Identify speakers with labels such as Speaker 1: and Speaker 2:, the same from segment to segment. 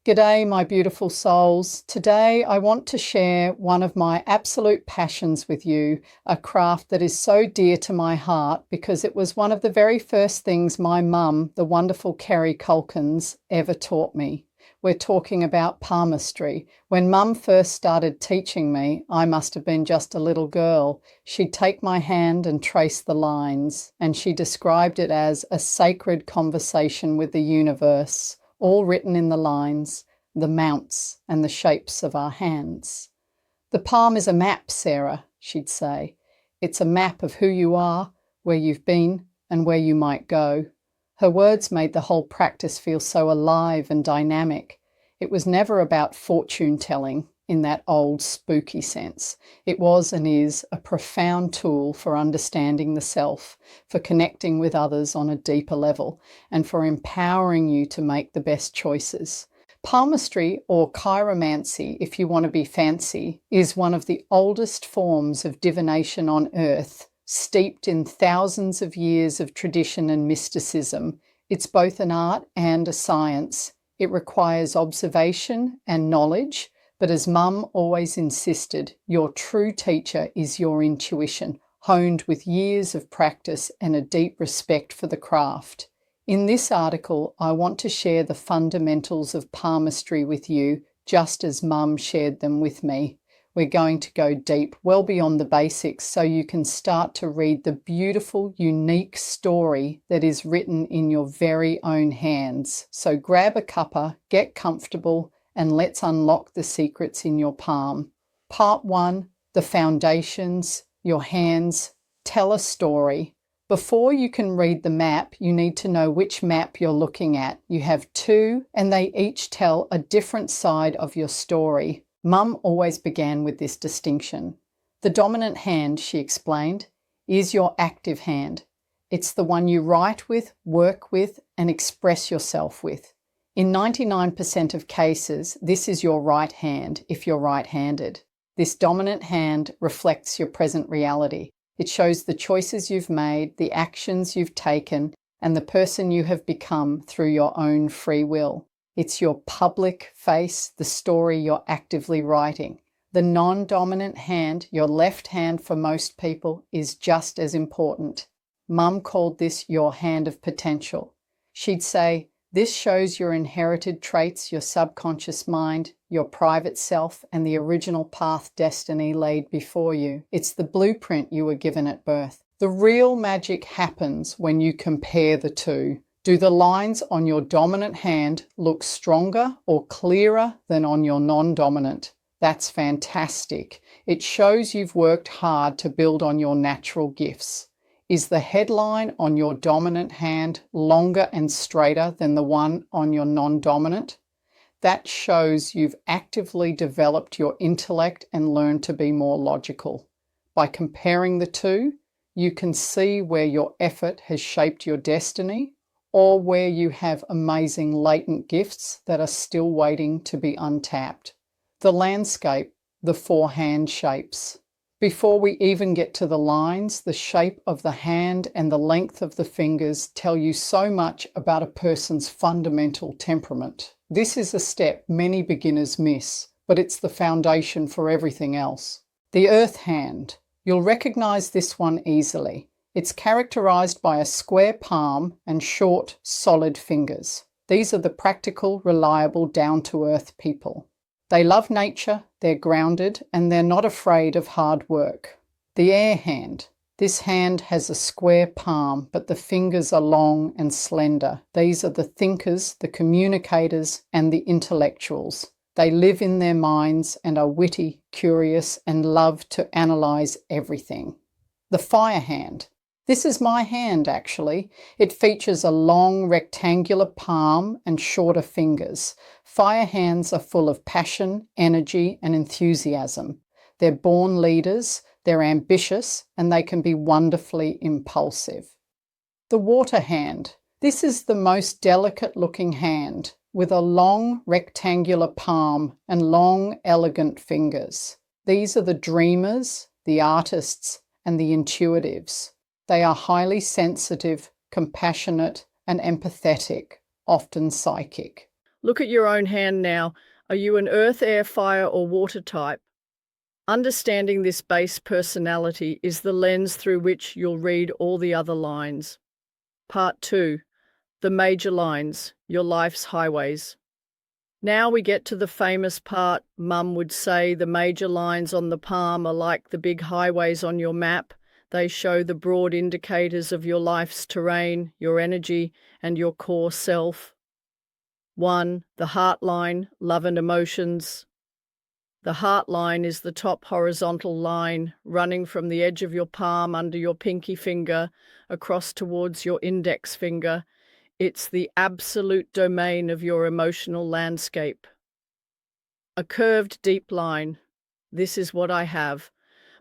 Speaker 1: G'day, my beautiful souls. Today I want to share one of my absolute passions with you, a craft that is so dear to my heart because it was one of the very first things my mum, the wonderful Kerry Kulkens, ever taught me. We're talking about palmistry. When Mum first started teaching me, I must have been just a little girl. She'd take my hand and trace the lines, and she described it as a sacred conversation with the universe, all written in the lines, the mounts and the shapes of our hands. The palm is a map, Sarah, she'd say. It's a map of who you are, where you've been, and where you might go. Her words made the whole practice feel so alive and dynamic. It was never about fortune-telling in that old spooky sense. It was and is a profound tool for understanding the self, for connecting with others on a deeper level, and for empowering you to make the best choices. Palmistry, or chiromancy, if you want to be fancy, is one of the oldest forms of divination on earth, steeped in thousands of years of tradition and mysticism. It's both an art and a science. It requires observation and knowledge, but as Mum always insisted, your true teacher is your intuition, honed with years of practice and a deep respect for the craft. In this article, I want to share the fundamentals of palmistry with you, just as Mum shared them with me. We're going to go deep, well beyond the basics, so you can start to read the beautiful, unique story that is written in your very own hands. So grab a cuppa, get comfortable, and let's unlock the secrets in your palm. Part 1, the foundations, your hands. Tell a story. Before you can read the map, you need to know which map you're looking at. You have two, and they each tell a different side of your story. Mum always began with this distinction. The dominant hand, she explained, is your active hand. It's the one you write with, work with, and express yourself with. In 99% of cases, this is your right hand if you're right-handed. This dominant hand reflects your present reality. It shows the choices you've made, the actions you've taken, and the person you have become through your own free will. It's your public face, the story you're actively writing. The non-dominant hand, your left hand for most people, is just as important. Mum called this your hand of potential. She'd say, this shows your inherited traits, your subconscious mind, your private self, and the original path destiny laid before you. It's the blueprint you were given at birth. The real magic happens when you compare the two. Do the lines on your dominant hand look stronger or clearer than on your non-dominant? That's fantastic. It shows you've worked hard to build on your natural gifts. Is the headline on your dominant hand longer and straighter than the one on your non-dominant? That shows you've actively developed your intellect and learned to be more logical. By comparing the two, you can see where your effort has shaped your destiny, or where you have amazing latent gifts that are still waiting to be untapped. The landscape, the four hand shapes. Before we even get to the lines, the shape of the hand and the length of the fingers tell you so much about a person's fundamental temperament. This is a step many beginners miss, but it's the foundation for everything else. The earth hand. You'll recognize this one easily. It's characterized by a square palm and short, solid fingers. These are the practical, reliable, down-to-earth people. They love nature, they're grounded, and they're not afraid of hard work. The air hand. This hand has a square palm, but the fingers are long and slender. These are the thinkers, the communicators, and the intellectuals. They live in their minds and are witty, curious, and love to analyze everything. The fire hand. This is my hand, actually. It features a long rectangular palm and shorter fingers. Fire hands are full of passion, energy, and enthusiasm. They're born leaders, they're ambitious, and they can be wonderfully impulsive. The water hand. This is the most delicate-looking hand, with a long rectangular palm and long, elegant fingers. These are the dreamers, the artists, and the intuitives. They are highly sensitive, compassionate, and empathetic, often psychic.
Speaker 2: Look at your own hand now. Are you an earth, air, fire, or water type? Understanding this base personality is the lens through which you'll read all the other lines. Part 2. The major lines, your life's highways. Now we get to the famous part. Mum would say the major lines on the palm are like the big highways on your map. They show the broad indicators of your life's terrain, your energy, and your core self. 1. The heart line, love and emotions. The heart line is the top horizontal line running from the edge of your palm under your pinky finger across towards your index finger. It's the absolute domain of your emotional landscape. A curved deep line. This is what I have.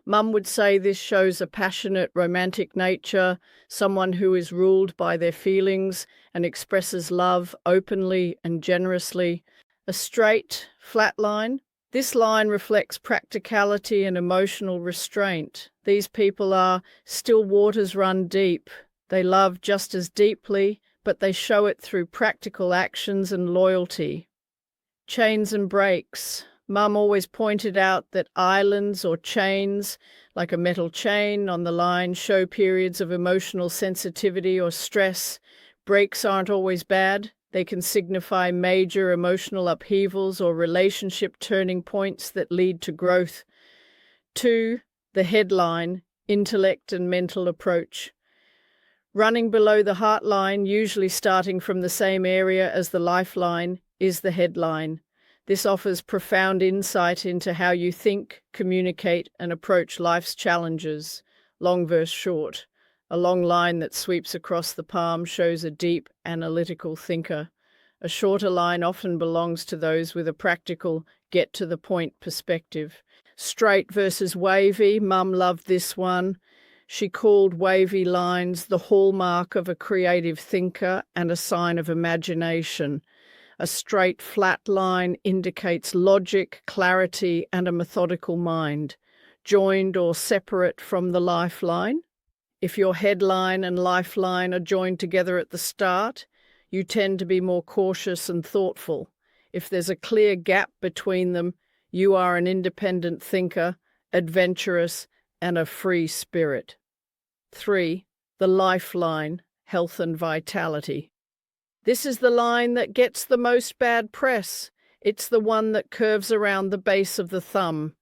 Speaker 2: Mum would say this shows a passionate, romantic nature, someone who is ruled by their feelings and expresses love openly and generously. A straight, flat line. This line reflects practicality and emotional restraint. These people are still waters run deep. They love just as deeply, but they show it through practical actions and loyalty. Chains and breaks. Mum always pointed out that islands or chains, like a metal chain on the line, show periods of emotional sensitivity or stress. Breaks aren't always bad. They can signify major emotional upheavals or relationship turning points that lead to growth. 2. The headline, intellect and mental approach. Running below the heart line, usually starting from the same area as the lifeline, is the headline. This offers profound insight into how you think, communicate, and approach life's challenges. Long verse short. A long line that sweeps across the palm shows a deep, analytical thinker. A shorter line often belongs to those with a practical, get-to-the-point perspective. Straight versus wavy. Mum loved this one. She called wavy lines the hallmark of a creative thinker and a sign of imagination. A straight, flat line indicates logic, clarity, and a methodical mind. Joined or separate from the lifeline. If your headline and lifeline are joined together at the start, you tend to be more cautious and thoughtful. If there's a clear gap between them, you are an independent thinker, adventurous, and a free spirit. 3. The lifeline, health and vitality. This is the line that gets the most bad press. It's the one that curves around the base of the thumb.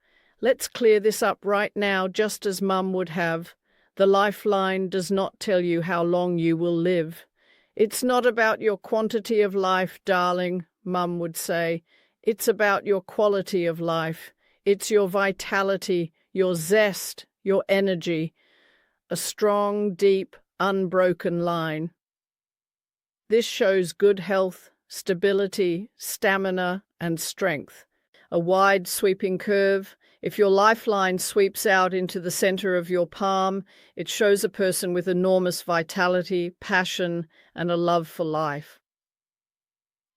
Speaker 2: Let's clear this up right now, just as Mum would have. The lifeline does not tell you how long you will live. It's not about your quantity of life, darling, Mum would say. It's about your quality of life. It's your vitality, your zest, your energy. A strong, deep, unbroken line. This shows good health, stability, stamina, and strength. A wide, sweeping curve. If your lifeline sweeps out into the center of your palm, it shows a person with enormous vitality, passion, and a love for life.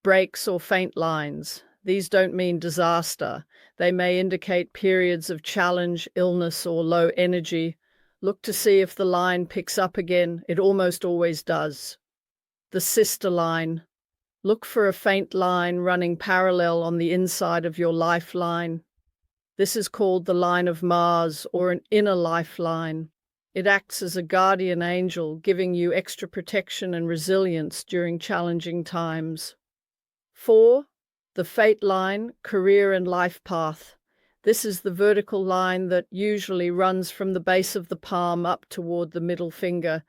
Speaker 2: Breaks or faint lines. These don't mean disaster. They may indicate periods of challenge, illness, or low energy. Look to see if the line picks up again. It almost always does. The sister line. Look for a faint line running parallel on the inside of your lifeline. This is called the line of Mars, or an inner lifeline. It acts as a guardian angel, giving you extra protection and resilience during challenging times. 4. The fate line, career and life path. This is the vertical line that usually runs from the base of the palm up toward the middle finger.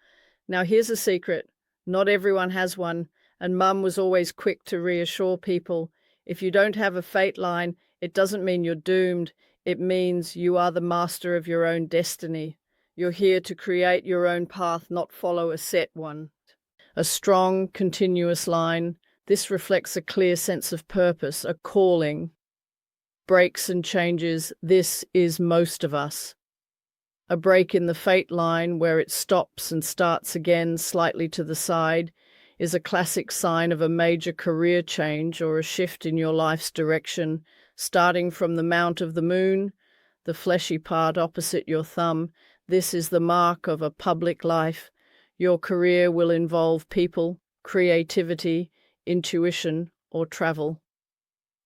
Speaker 2: Now here's a secret. Not everyone has one, and Mum was always quick to reassure people. If you don't have a fate line, it doesn't mean you're doomed. It means you are the master of your own destiny. You're here to create your own path, not follow a set one. A strong, continuous line. This reflects a clear sense of purpose, a calling. Breaks and changes. This is most of us. A break in the fate line, where it stops and starts again slightly to the side, is a classic sign of a major career change or a shift in your life's direction, starting from the mount of the moon, the fleshy part opposite your thumb. This is the mark of a public life. Your career will involve people, creativity, intuition, or travel.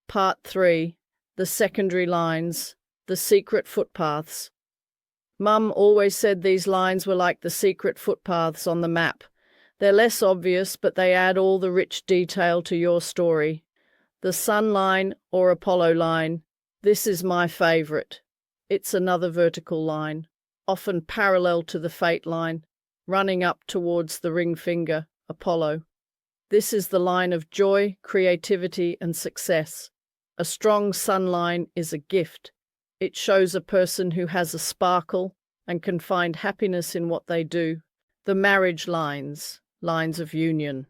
Speaker 2: Part 3. The secondary lines, the secret footpaths. Mum always said these lines were like the secret footpaths on the map. They're less obvious, but they add all the rich detail to your story. The Sun line or Apollo line. This is my favourite. It's another vertical line, often parallel to the fate line, running up towards the ring finger, Apollo. This is the line of joy, creativity, and success. A strong sun line is a gift. It shows a person who has a sparkle and can find happiness in what they do. The marriage lines, lines of union.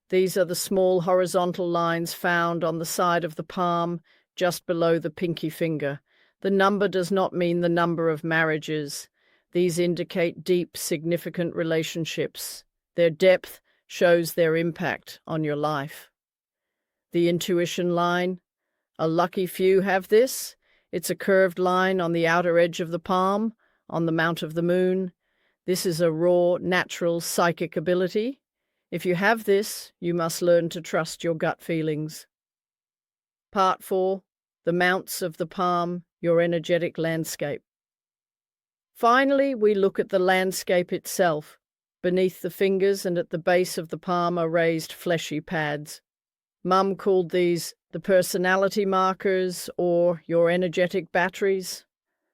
Speaker 2: These are the small horizontal lines found on the side of the palm, just below the pinky finger. The number does not mean the number of marriages. These indicate deep, significant relationships. Their depth shows their impact on your life. The intuition line. A lucky few have this. It's a curved line on the outer edge of the palm, on the mount of the moon. This is a raw, natural psychic ability. If you have this, you must learn to trust your gut feelings. Part 4. The mounts of the palm, your energetic landscape. Finally, we look at the landscape itself. Beneath the fingers and at the base of the palm are raised fleshy pads. Mum called these the personality markers or your energetic batteries.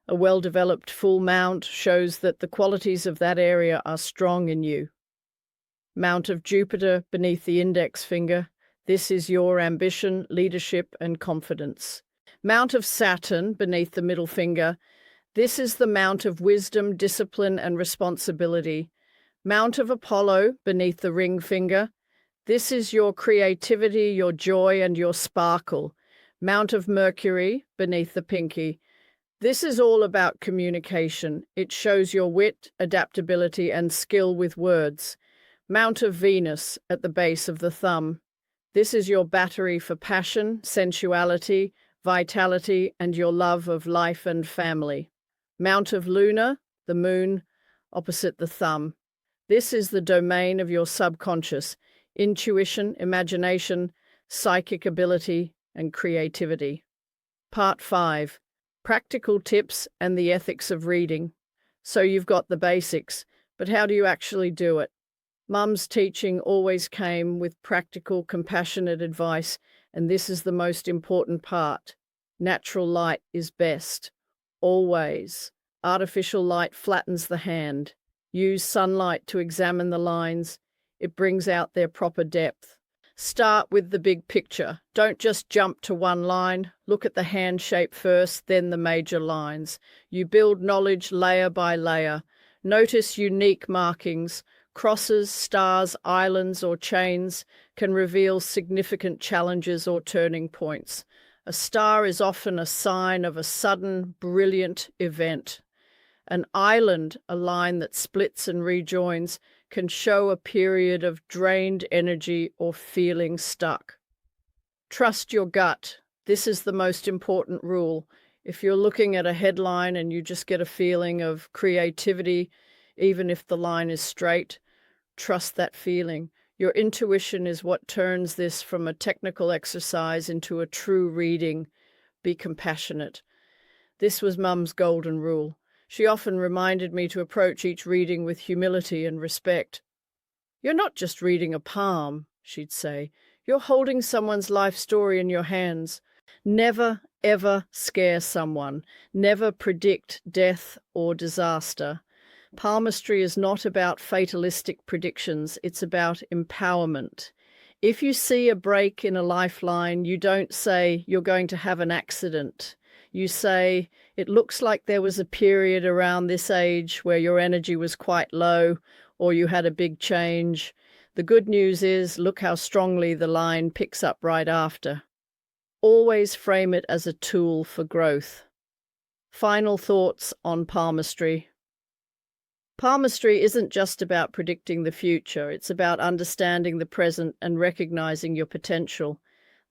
Speaker 2: A well-developed full mount shows that the qualities of that area are strong in you. Mount of Jupiter beneath the index finger. This is your ambition, leadership, and confidence. Mount of Saturn beneath the middle finger. This is the mount of wisdom, discipline, and responsibility. Mount of Apollo beneath the ring finger. This is your creativity, your joy, and your sparkle. Mount of Mercury beneath the pinky. This is all about communication. It shows your wit, adaptability, and skill with words. Mount of Venus at the base of the thumb. This is your battery for passion, sensuality, vitality, and your love of life and family. Mount of Luna, the moon, opposite the thumb. This is the domain of your subconscious, intuition, imagination, psychic ability, and creativity. Part 5. Practical tips and the ethics of reading. So you've got the basics, but how do you actually do it? Mum's teaching always came with practical, compassionate advice, and this is the most important part. Natural light is best. Always. Artificial light flattens the hand. Use sunlight to examine the lines. It brings out their proper depth. Start with the big picture. Don't just jump to one line. Look at the hand shape first, then the major lines. You build knowledge layer by layer. Notice unique markings. Crosses, stars, islands, or chains can reveal significant challenges or turning points. A star is often a sign of a sudden, brilliant event. An island, a line that splits and rejoins, can show a period of drained energy or feeling stuck. Trust your gut. This is the most important rule. If you're looking at a headline and you just get a feeling of creativity, even if the line is straight, trust that feeling. Your intuition is what turns this from a technical exercise into a true reading. Be compassionate. This was Mum's golden rule. She often reminded me to approach each reading with humility and respect. You're not just reading a palm, she'd say. You're holding someone's life story in your hands. Never, ever scare someone. Never predict death or disaster. Palmistry is not about fatalistic predictions. It's about empowerment. If you see a break in a lifeline, you don't say you're going to have an accident. You say, it looks like there was a period around this age where your energy was quite low or you had a big change. The good news is, look how strongly the line picks up right after. Always frame it as a tool for growth. Final thoughts on palmistry. Palmistry isn't just about predicting the future. It's about understanding the present and recognizing your potential.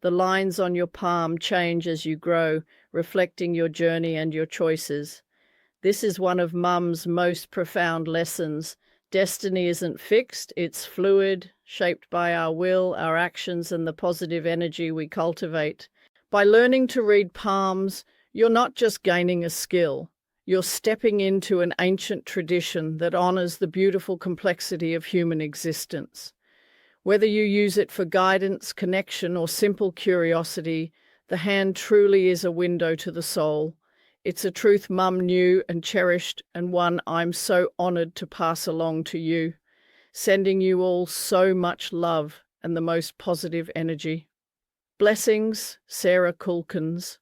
Speaker 2: The lines on your palm change as you grow, reflecting your journey and your choices. This is one of Mum's most profound lessons. Destiny isn't fixed, it's fluid, shaped by our will, our actions, and the positive energy we cultivate. By learning to read palms, you're not just gaining a skill, you're stepping into an ancient tradition that honors the beautiful complexity of human existence. Whether you use it for guidance, connection, or simple curiosity, the hand truly is a window to the soul. It's a truth Mum knew and cherished, and one I'm so honored to pass along to you, sending you all so much love and the most positive energy. Blessings, Sarah Kulkens.